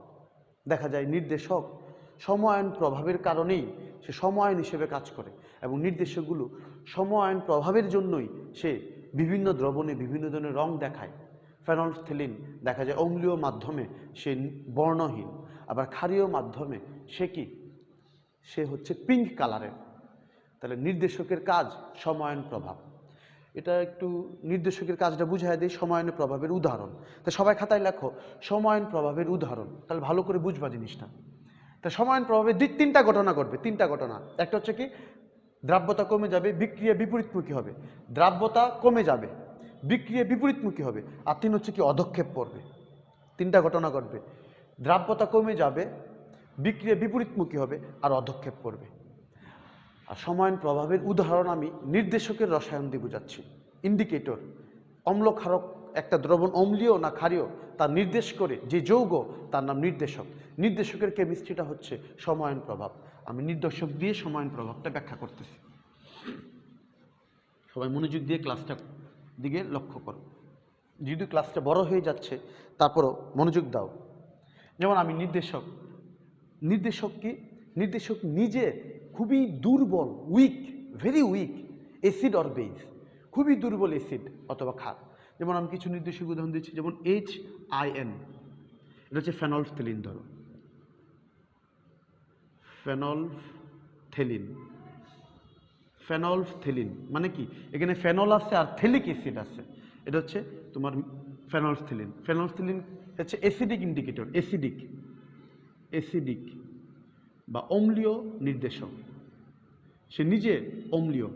Speaker 2: দেখা যায় নির্দেশক সময়ায়ন প্রভাবের কারণেই সে সময়ায়ন হিসেবে কাজ করে, এবং নির্দেশকগুলো সময়ায়ন প্রভাবের জন্যই সে বিভিন্ন দ্রবণে বিভিন্ন ধরনের রং দেখায়। ফেনলফথেলিন দেখা যায় অম্লীয় মাধ্যমে সে বর্ণহীন, আবার ক্ষারীয় মাধ্যমে সে কি, সে হচ্ছে পিঙ্ক কালারের। তাহলে নির্দেশকের কাজ সময়ায়ন প্রভাব। এটা একটু নির্দেশকের কাজটা বুঝায় দেয়, সমায়নের প্রভাবের উদাহরণ। তা সবাই খাতায় লেখো সমায়ন প্রভাবের উদাহরণ, তাহলে ভালো করে বুঝবা জিনিসটা। তা সমায়ন প্রভাবে তিনটা ঘটনা ঘটবে, তিনটা ঘটনা। একটা হচ্ছে কি, দ্রাব্যতা কমে যাবে, বিক্রিয়া বিপরীতমুখী হবে। দ্রাব্যতা কমে যাবে, বিক্রিয়া বিপরীতমুখী হবে, আর তিন হচ্ছে কি, অধক্ষেপ পড়বে। তিনটা ঘটনা ঘটবে, দ্রাব্যতা কমে যাবে, বিক্রিয়া বিপরীতমুখী হবে, আর অধক্ষেপ পড়বে। আর সমায়ন প্রভাবের উদাহরণ আমি নির্দেশকের রসায়ন দিয়ে বোঝাচ্ছি। ইন্ডিকেটর, অম্ল ক্ষারক একটা দ্রবণ অম্লীয় না ক্ষারীয় তা নির্দেশ করে যে যৌগ তার নাম নির্দেশক। নির্দেশকের কেমিস্ট্রিটা হচ্ছে সমায়ন প্রভাব। আমি নির্দেশক দিয়ে সমায়ন প্রভাবটা ব্যাখ্যা করতেছি। সবাই মনোযোগ দিয়ে ক্লাসটা দিকে লক্ষ্য করো। যদিও ক্লাসটা বড় হয়ে যাচ্ছে তারপরও মনোযোগ দাও। যেমন আমি নির্দেশক, নির্দেশক কি, নির্দেশক নিজে খুবই দুর্বল, weak, very weak acid or base, খুবই দুর্বল অ্যাসিড অথবা ক্ষার। যেমন আমি কিছু নির্দেশক উদাহরণ দিচ্ছি, যেমন HIN, এটা হচ্ছে ফেনলফথেলিন। ধরো ফেনলফথেলিন, ফেনলফথেলিন মানে কি, এখানে ফেনল আছে আর থেলিক অ্যাসিড আছে, এটা হচ্ছে তোমার ফেনলফথেলিন। ফেনলফথেলিন হচ্ছে অ্যাসিডিক ইন্ডিকেটর, অ্যাসিডিক, অ্যাসিডিক বা অম্লীয় নির্দেশক। সে নিজে অম্লীয়,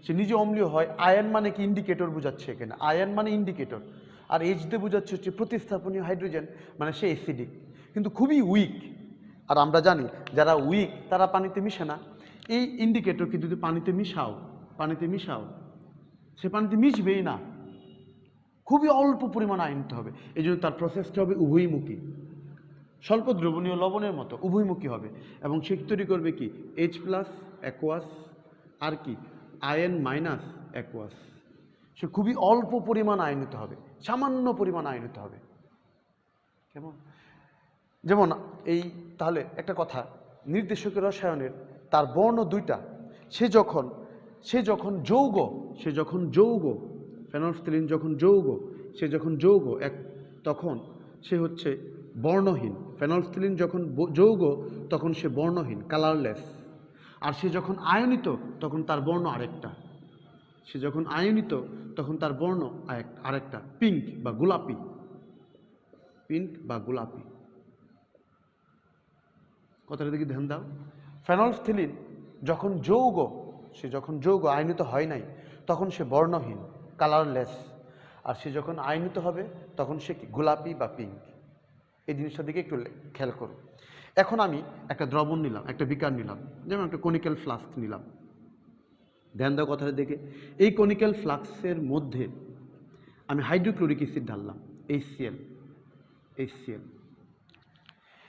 Speaker 2: সে নিজে অম্লীয় হয়। আয়ন মানে কি, ইন্ডিকেটর বোঝাচ্ছে এখানে, আয়ন মানে ইন্ডিকেটর। আর H দিয়ে বোঝাচ্ছে হচ্ছে প্রতিস্থাপনীয় হাইড্রোজেন, মানে সে অ্যাসিডিক কিন্তু খুবই উইক। আর আমরা জানি যারা উইক তারা পানিতে মিশে না। এই ইন্ডিকেটরকে যদি পানিতে মিশাও, পানিতে মিশাও, সে পানিতে মিশবেই না, খুবই অল্প পরিমাণ আয়ন নিতে হবে। এই জন্য তার প্রসেসটা হবে উভয়মুখী, স্বল্প দ্রবণীয় লবণের মতো উভয়মুখী হবে। এবং সে তৈরি করবে কি, H+ অ্যাকোয়াস আর কি আয়ন মাইনাস অ্যাকোয়াস। সে খুবই অল্প পরিমাণ আয়ন নিতে হবে, সামান্য পরিমাণ আয়ন নিতে হবে। কেমন? যেমন এই, তাহলে একটা কথা, নির্দেশকের রসায়নের তার বর্ণ দুইটা। সে যখন যৌগ, ফেনলফথেলিন যখন যৌগ, সে যখন যৌগ এক, তখন সে হচ্ছে বর্ণহীন। ফেনলফথেলিন যখন যৌগ তখন সে বর্ণহীন, কালারলেস। আর সে যখন আয়নিত তখন তার বর্ণ আরেকটা। সে যখন আয়নিত তখন তার বর্ণ আরেকটা, পিঙ্ক বা গোলাপি, পিঙ্ক বা গোলাপি। কথাটা দিকে ধ্যান দাও। ফেনলফথেলিন যখন যৌগ, সে যখন যৌগ আয়নিত হয় নাই তখন সে বর্ণহীন, কালারলেস। আর সে যখন আয়নিত হবে তখন সে গোলাপি বা পিঙ্ক। এই জিনিসটার দিকে একটু খেয়াল করো। এখন আমি একটা দ্রবণ নিলাম, একটা বিকার নিলাম, যেমন একটা কনিক্যাল ফ্লাস্ক নিলাম। ধ্যান দাও কথাটা দেখে। এই কনিক্যাল ফ্লাস্কের মধ্যে আমি হাইড্রোক্লোরিক অ্যাসিড ঢাললাম, HCl।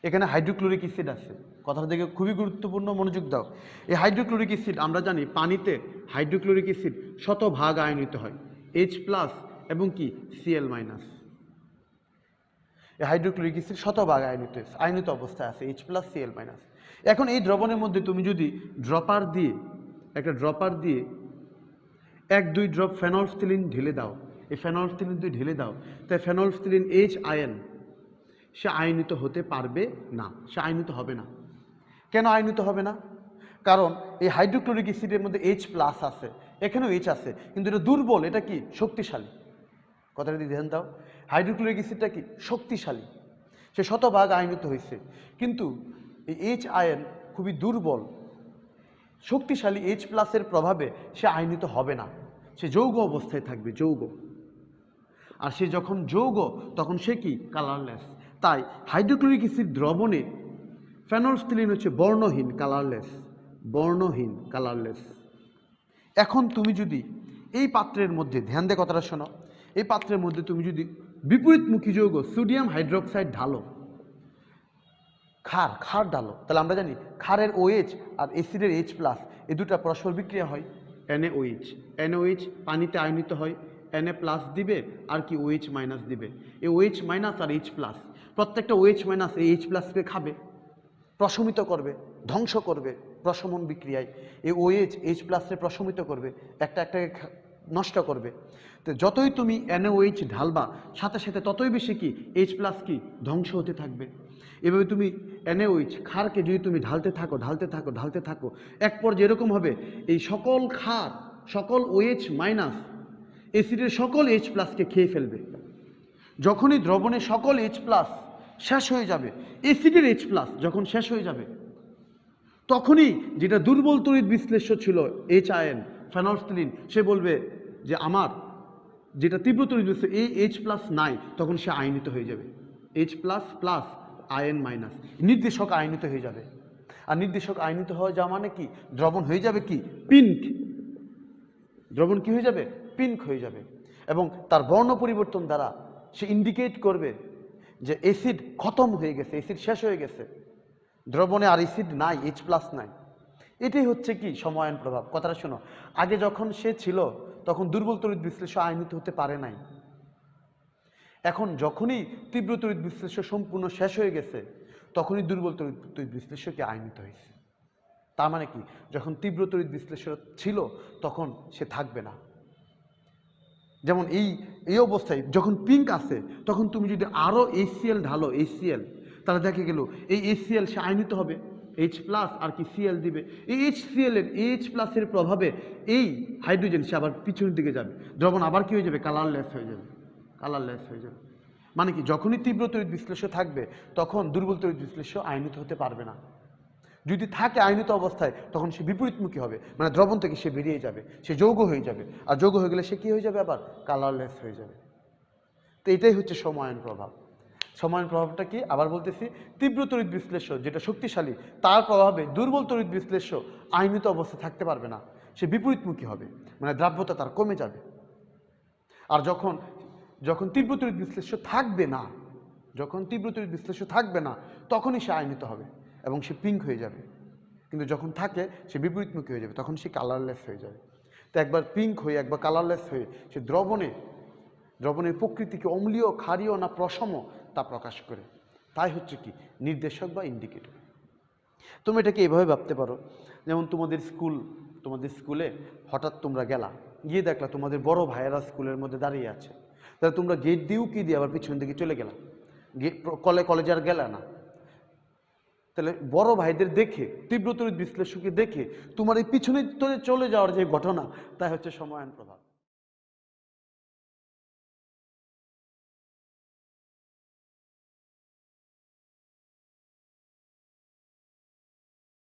Speaker 2: এখানে হাইড্রোক্লোরিক অ্যাসিড আছে, কথাটা দেখে খুবই গুরুত্বপূর্ণ, মনোযোগ দাও। এই হাইড্রোক্লোরিক অ্যাসিড আমরা জানি পানিতে হাইড্রোক্লোরিক অ্যাসিড শতভাগ আয়নিত হয়, H+ এবং কি Cl-। এই হাইড্রোক্লোরিক অ্যাসিড শতভাগ আয়নিত অবস্থায় আছে, H+ Cl-। এখন এই দ্রবণের মধ্যে তুমি যদি একটা ড্রপার দিয়ে 1-2 ড্রপ ফেনলফথেলিন ঢেলে দাও, এই ফেনলফথেলিন তুই ঢেলে দাও, তাই ফেনলফথেলিন HIN সে আয়নিত হতে পারবে না, সে আয়নিত হবে না। কেন আয়নিত হবে না? কারণ এই হাইড্রোক্লোরিক অ্যাসিডের মধ্যে H+ আছে, এখানেও H আছে, কিন্তু এটা দুর্বল, এটা কি শক্তিশালী। কথাটা দিয়ে ধ্যান দাও, হাইড্রোক্লোরিক অ্যাসিডটা কি শক্তিশালী, সে শতভাগ আয়নিত হয়েছে, কিন্তু এই HIN খুবই দুর্বল। শক্তিশালী H+ এর প্রভাবে সে আয়নিত হবে না, সে যৌগ অবস্থায় থাকবে, যৌগ। আর সে যখন যৌগ তখন সে কি, কালারলেস। তাই হাইড্রোক্লোরিক অ্যাসিড দ্রবণে ফেনলফথেলিন হচ্ছে বর্ণহীন, কালারলেস, বর্ণহীন, কালারলেস। এখন তুমি যদি এই পাত্রের মধ্যে, ধ্যান দিয়ে কথাটা শোনো, এই পাত্রের মধ্যে তুমি যদি বিপরীতমুখী যৌগ সোডিয়াম হাইড্রোক্সাইড ঢালো, ক্ষার ঢালো, তাহলে আমরা জানি ক্ষারের OH আর অ্যাসিডের H+, এই দুটা পরস্পর বিক্রিয়া হয়, NaOH পানিতে আয়নিত হয়, Na+ দিবে আর কি OH- দিবে। এই OH- আর H+, প্রত্যেকটা OH- এই H+কে খাবে, প্রশমিত করবে, ধ্বংস করবে প্রশমন বিক্রিয়ায়। এই OH H+কে প্রশমিত করবে, একটাকে নষ্ট করবে। তো যতই তুমি NaOH ঢালবা সাথে সাথে ততই বেশি কি H+ কি ধ্বংস হতে থাকবে। এভাবে তুমি NaOH ক্ষারকে যদি তুমি ঢালতে থাকো, এক পর্যায়ে এরকম হবে এই সকল ক্ষার, সকল OH- অ্যাসিডের সকল H+কে খেয়ে ফেলবে। যখনই দ্রবণে সকল H+ শেষ হয়ে যাবে, অ্যাসিডের H+ যখন শেষ হয়ে যাবে, তখনই যেটা দুর্বল তড়িৎ বিশ্লেষ্য ছিল H আয়ন ফেনলফথলিন, সে বলবে যে আমার যেটা তীব্র তড়িৎ বিশ্লেষ্য এই H+ নাই, তখন সে আয়নিত হয়ে যাবে। H++ আয়ন মাইনাস, নির্দেশক আয়নিত হয়ে যাবে। আর নির্দেশক আয়নিত হয়ে যাওয়া মানে কি? দ্রবণ হয়ে যাবে কি? পিঙ্ক। দ্রবণ কি হয়ে যাবে? পিঙ্ক হয়ে যাবে। এবং তার বর্ণ পরিবর্তন দ্বারা সে ইন্ডিকেট করবে যে অ্যাসিড খতম হয়ে গেছে, অ্যাসিড শেষ হয়ে গেছে, দ্রবণে আর অ্যাসিড নাই, H+ নাই। এটাই হচ্ছে কি সময়ায়ন প্রভাব। কথাটা শোনো, আগে যখন সে ছিল তখন দুর্বল তড়িৎ বিশ্লেষ্য আয়নিত হতে পারে নাই। এখন যখনই তীব্র তড়িৎ বিশ্লেষ্য সম্পূর্ণ শেষ হয়ে গেছে, তখনই দুর্বল তড়িৎ বিশ্লেষ্যকে আয়নিত হয়েছে। তার মানে কি? যখন তীব্র তড়িৎ বিশ্লেষ্য ছিল তখন সে থাকবে না। যেমন এই অবস্থায় যখন পিঙ্ক আছে, তখন তুমি যদি আরও HCl ঢালো, HCl, তাহলে দেখে গেল এই HCl সে আয়নিত হবে, H+ আর কি Cl দিবে, এই HCl এর H+ এর প্রভাবে এই হাইড্রোজেন সে আবার পিছনের দিকে যাবে, দ্রবণ আবার কি হয়ে যাবে? কালারলেস হয়ে যাবে, কালারলেস হয়ে যাবে। মানে কি? যখনই তীব্র তড়িৎ বিশ্লেষ্য থাকবে তখন দুর্বল তড়িৎ বিশ্লেষ্য আয়নিত হতে পারবে না। যদি থাকে আয়নিত অবস্থায়, তখন সে বিপরীতমুখী হবে, মানে দ্রবণ থেকে সে বেরিয়ে যাবে, সে যৌগ হয়ে যাবে। আর যৌগ হয়ে গেলে সে কী হয়ে যাবে? আবার কালারলেস হয়ে যাবে। তো এটাই হচ্ছে সময়ায়ন প্রভাব। সময়ায়ন প্রভাবটা কি? আবার বলতেছি, তীব্র তড়িৎ বিশ্লেষ্য যেটা শক্তিশালী, তার প্রভাবে দুর্বল তড়িৎ বিশ্লেষ্য আয়নিত অবস্থায় থাকতে পারবে না, সে বিপরীতমুখী হবে, মানে দ্রাব্যতা তার কমে যাবে। আর যখন তীব্র তড়িৎ বিশ্লেষ্য থাকবে না, যখন তীব্র তড়িৎ বিশ্লেষ্য থাকবে না, তখনই সে আয়নিত হবে এবং সে পিঙ্ক হয়ে যাবে। কিন্তু যখন থাকে সে বিপরীতমুখী হয়ে যাবে, তখন সে কালারলেস হয়ে যাবে। তো একবার পিঙ্ক হয়ে একবার কালারলেস হয়ে সে দ্রবণের প্রকৃতিকে অম্লীয়, ক্ষারীয় না প্রশম তা প্রকাশ করে। তাই হচ্ছে কি নির্দেশক বা ইন্ডিকেটর। তুমি এটাকে এভাবে ভাবতে পারো, যেমন তোমাদের স্কুলে হঠাৎ তোমরা গেলা, গিয়ে দেখলা তোমাদের বড় ভাইয়েরা স্কুলের মধ্যে দাঁড়িয়ে আছে। তাহলে তোমরা গেট দিয়েও কি দিয়ে আবার পিছন দিকে চলে গেলা, কলেজে আর গেলা না। তাহলে বড় ভাইদের দেখে, তীব্র তড়িৎ বিশ্লেষ্যকে দেখে তোমার এই পিছনে চলে যাওয়ার যে ঘটনা, তাই হচ্ছে সময়ায়ন প্রভাব।